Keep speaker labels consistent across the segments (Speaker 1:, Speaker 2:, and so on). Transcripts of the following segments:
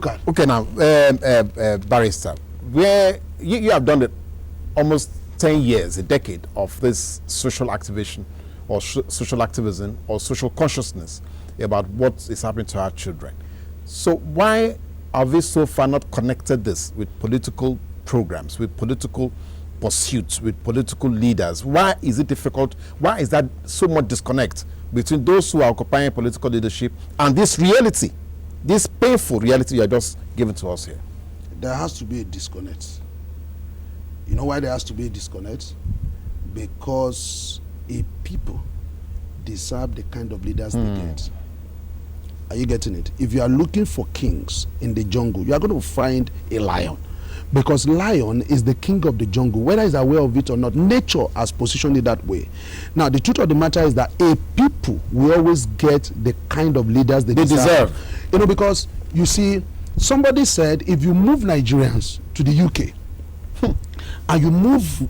Speaker 1: Okay, now, Barrister, where you have done it almost 10 years, a decade of this social activation or social activism or social consciousness about what is happening to our children. So why have we so far not connected this with political programs, with political pursuits, with political leaders? Why is it difficult? Why is that so much disconnect between those who are occupying political leadership and this reality, this painful reality you are just giving to us here?
Speaker 2: There has to be a disconnect. You know why there has to be a disconnect? Because a people deserve the kind of leaders they get. Are you getting it? If you are looking for kings in the jungle, you are going to find a lion. Because lion is the king of the jungle, whether he's aware of it or not. Nature has positioned it that way. Now, the truth of the matter is that a people will always get the kind of leaders they deserve. You know, because, you see, somebody said if you move Nigerians to the UK, and you move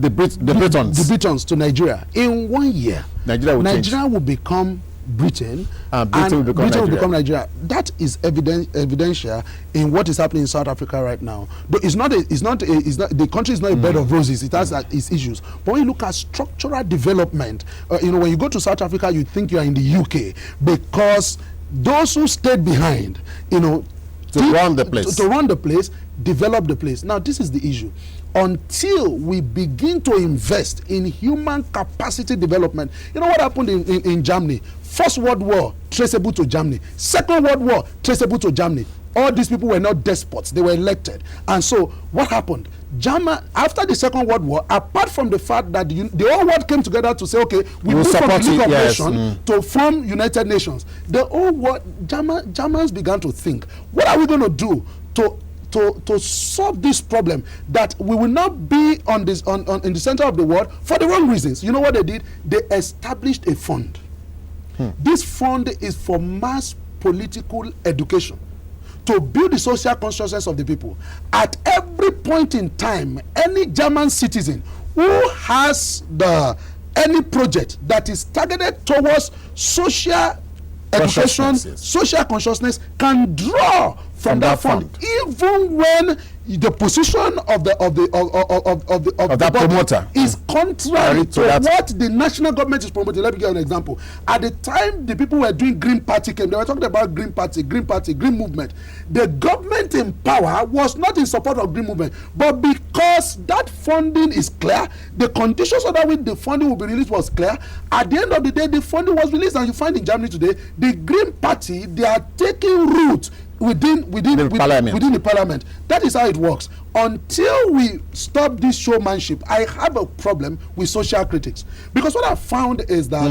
Speaker 1: the Britons
Speaker 2: to Nigeria, in 1 year, Nigeria will become Britain, and Britain will become Nigeria. That is evidential in what is happening in South Africa right now. But the country is not a bed of roses. It has its issues. But when you look at structural development, you know, when you go to South Africa, you think you are in the UK because those who stayed behind, you know,
Speaker 1: to run the place,
Speaker 2: develop the place. Now, this is the issue. Until we begin to invest in human capacity development, you know what happened in Germany? First World War, traceable to Germany. Second World War, traceable to Germany. All these people were not despots, they were elected. And so, what happened? Germany, after the Second World War, apart from the fact that the whole world came together to say, okay, we move from the League of Nations to form United Nations, the whole world, Germans began to think, what are we going to do to solve this problem that we will not be in the center of the world for the wrong reasons? You know what they did? They established a fund. This fund is for mass political education, to build the social consciousness of the people. At every point in time, any German citizen who has any project that is targeted towards social education, social consciousness, can draw from that fund, even when the position of the promoter is contrary to what the national government is promoting. Let me give you an example. At the time the people were doing Green Party came, they were talking about Green Party, Green Movement. The government in power was not in support of Green Movement, but because that funding is clear, the conditions under which the funding will be released was clear. At the end of the day, the funding was released, and you find in Germany today, the Green Party, they are taking root within the parliament. That is how it works. Until we stop this showmanship, I have a problem with social critics, because what I found is that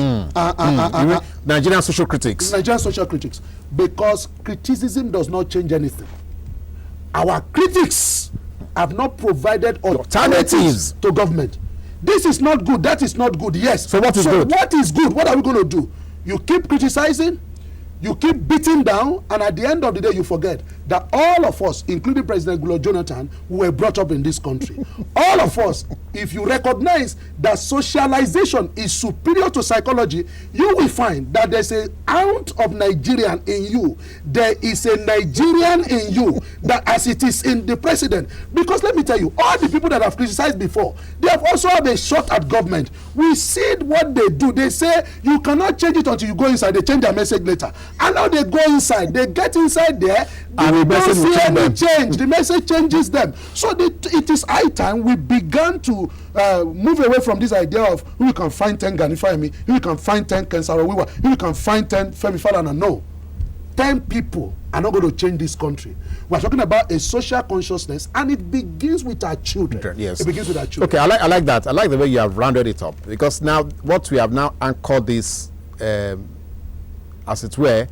Speaker 1: Nigerian social critics,
Speaker 2: because criticism does not change anything. Our critics have not provided alternatives to government. This is not good, that is not good. Yes.
Speaker 1: So what is good?
Speaker 2: What is good? What are we going to do? You keep criticizing, you keep beating down, and at the end of the day, you forget that all of us, including President Goodluck Jonathan, who were brought up in this country, all of us, if you recognize that socialization is superior to psychology, you will find that there's an ounce of Nigerian in you. There is a Nigerian in you, that as it is in the president. Because let me tell you, all the people that have criticized before, they have also had a shot at government. We see what they do. They say you cannot change it until you go inside. They change their message later. And now they go inside. They get inside there. They don't see any change. The message changes them. So it is high time we began to move away from this idea of who we can find 10 Ganifayemi, who we can find 10 Kensarawiwa, who we can find 10 Femi Falana. No. 10 people are not going to change this country. We're talking about a social consciousness, and it begins with our children.
Speaker 1: Yes.
Speaker 2: It begins with our children.
Speaker 1: Okay, I like that. I like the way you have rounded it up, because now what we have now anchored this, as it were,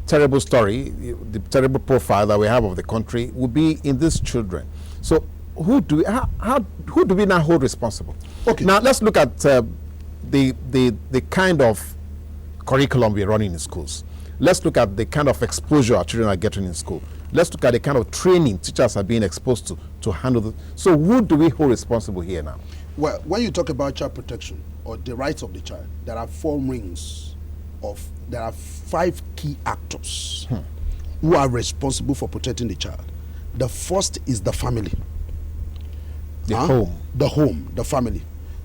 Speaker 1: terrible story, the terrible profile that we have of the country will be in these children. So who do we now hold responsible? Okay. Now let's look at the kind of curriculum we're running in schools. Let's look at the kind of exposure our children are getting in school. Let's look at the kind of training teachers are being exposed to handle this. So who do we hold responsible here now?
Speaker 2: Well, when you talk about child protection or the rights of the child, there are 4 rings there are 5 key actors. who are responsible for protecting the child. The first is the family.
Speaker 1: The home.
Speaker 2: The home, the family.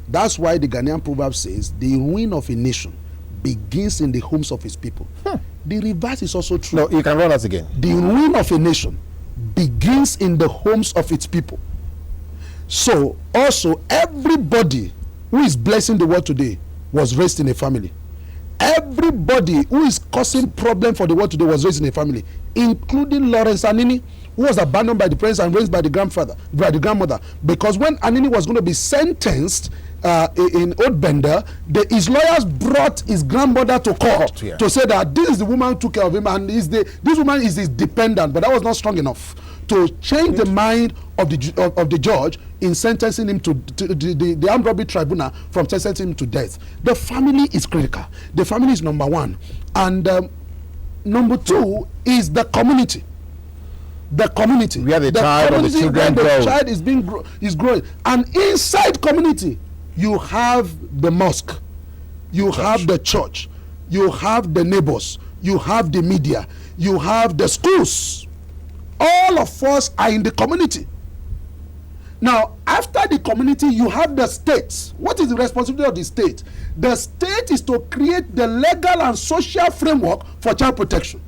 Speaker 2: That's why the Ghanaian proverb says, the ruin of a nation begins in the homes of its people. The reverse is also true.
Speaker 1: No, you can run that again.
Speaker 2: The ruin of a nation begins in the homes of its people. So, also, everybody who is blessing the world today was raised in a family. Everybody who is causing problem for the world today was raised in a family, including Lawrence Anini, who was abandoned by the parents and raised by the grandmother. Because when Anini was going to be sentenced in Old Bender, his lawyers brought his grandmother to court to say that this is the woman who took care of him, and this woman is his dependent. But that was not strong enough to change the mind of the judge in sentencing him to the armed robbery tribunal, from sentencing him to death. The family is critical. The family is number one, and number two is the community. The community,
Speaker 1: where the child or the children grow.
Speaker 2: The child is growing, and inside community, you have the mosque, you have the church, you have the neighbors, you have the media, you have the schools. All of us are in the community. Now, after the community, you have the state. What is the responsibility of the state? The state is to create the legal and social framework for child protection.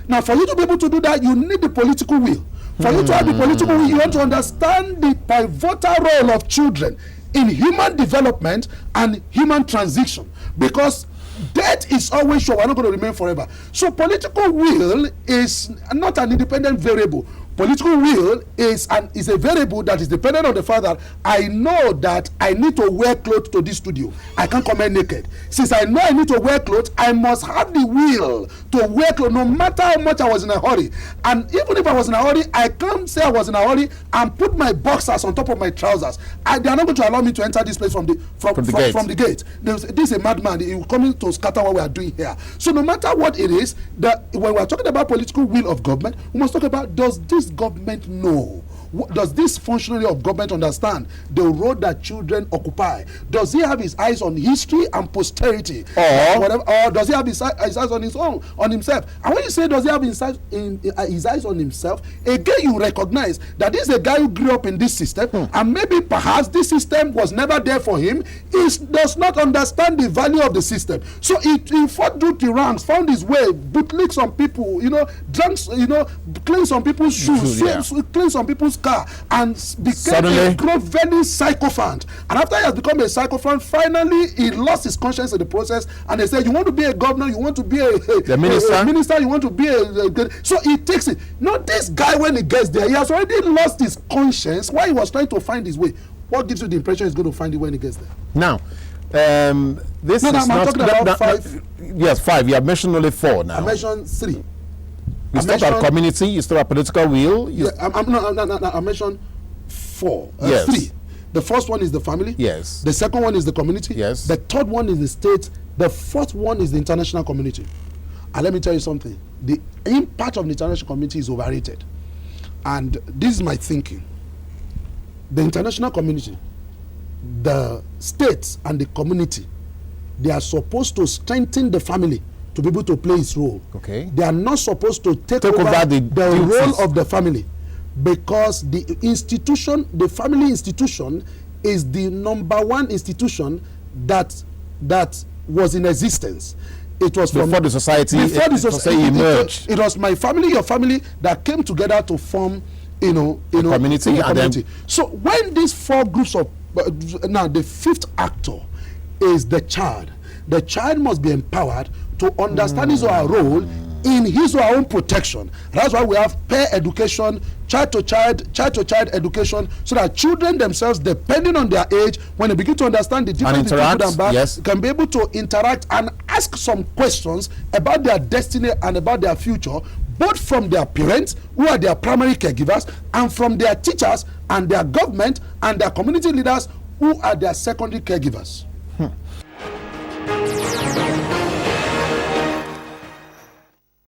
Speaker 2: Now, for you to be able to do that, you need the political will. For you to have the political will, you want to understand the pivotal role of children in human development and human transition, because death is always sure. We're not going to remain forever. So political will is not an independent variable. Political will is a variable that is dependent on the fact that I know that I need to wear clothes to this studio. I can't come here naked. Since I know I need to wear clothes, I must have the will to wear clothes, no matter how much I was in a hurry. And even if I was in a hurry, I can't say I was in a hurry and put my boxers on top of my trousers. They are not going to allow me to enter this place from the gate. This is a madman. He will come to scatter what we are doing here. So no matter what it is, when we are talking about political will of government, we must talk about, does this government know? Does this functionary of government understand the role that children occupy? Does he have his eyes on history and posterity, or does he have his eyes on himself? And when you say does he have his eyes on himself, again you recognize that this is a guy who grew up in this system, and maybe perhaps this system was never there for him. He does not understand the value of the system, so he fought through the ranks, found his way, bootlicked some people, cleaned some people's shoes, cleaned some people's car, and became a grovelling sycophant. And after he has become a sycophant, finally he lost his conscience in the process, and they said, you want to be a governor, you want to be a minister, you want to be so he takes it. Not this guy, when he gets there, he has already lost his conscience while he was trying to find his way. What gives you the impression he's going to find it when he gets there?
Speaker 1: Now, I'm talking about five. Yes, 5. You have mentioned only 4 now.
Speaker 2: I mentioned 3.
Speaker 1: You start at community, you start at political will.
Speaker 2: I mentioned 4.
Speaker 1: Yes.
Speaker 2: 3. The first one is the family.
Speaker 1: Yes.
Speaker 2: The second one is the community.
Speaker 1: Yes.
Speaker 2: The third one is the state. The fourth one is the international community. And let me tell you something. The impact of the international community is overrated. And this is my thinking. The international community, the states and the community, they are supposed to strengthen the family to be able to play its role.
Speaker 1: Okay.
Speaker 2: They are not supposed to take over the role of the family, because the family institution is the number one institution that was in existence. It was
Speaker 1: before the society emerged.
Speaker 2: It was my family, your family, that came together to form, community. So when these 4 groups of now the 5th actor is the child. The child must be empowered to understand his or her role in his or her own protection. That's why we have peer education, child to child education, so that children themselves, depending on their age, when they begin to understand the difference between good and bad, can be able to interact and ask some questions about their destiny and about their future, both from their parents, who are their primary caregivers, and from their teachers and their government and their community leaders, who are their secondary caregivers.